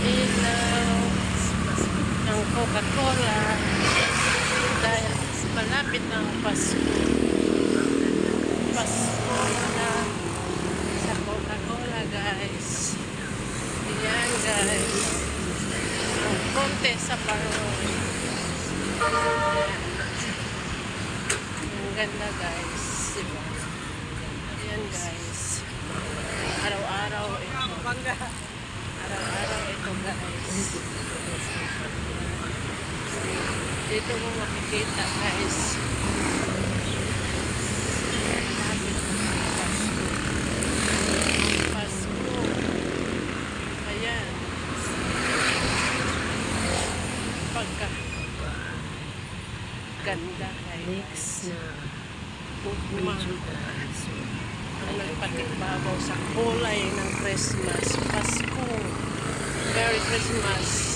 ilaw ng Coca-Cola dahil malapit ang Pasko. Pasko na sa Coca-Cola, guys. Ayan, guys. Ang konti sa parol. Ang ganda, guys. Diba? Ayan, guys. Araw-araw ito. Araw-araw ito, guys. Dito mo makikita, guys. Pasko. Ayan. Pagka ganda, guys. Next na Ugma. video, guys. Ang nagpatikbabaw sa kulay ng Christmas. Pasko. Merry Christmas.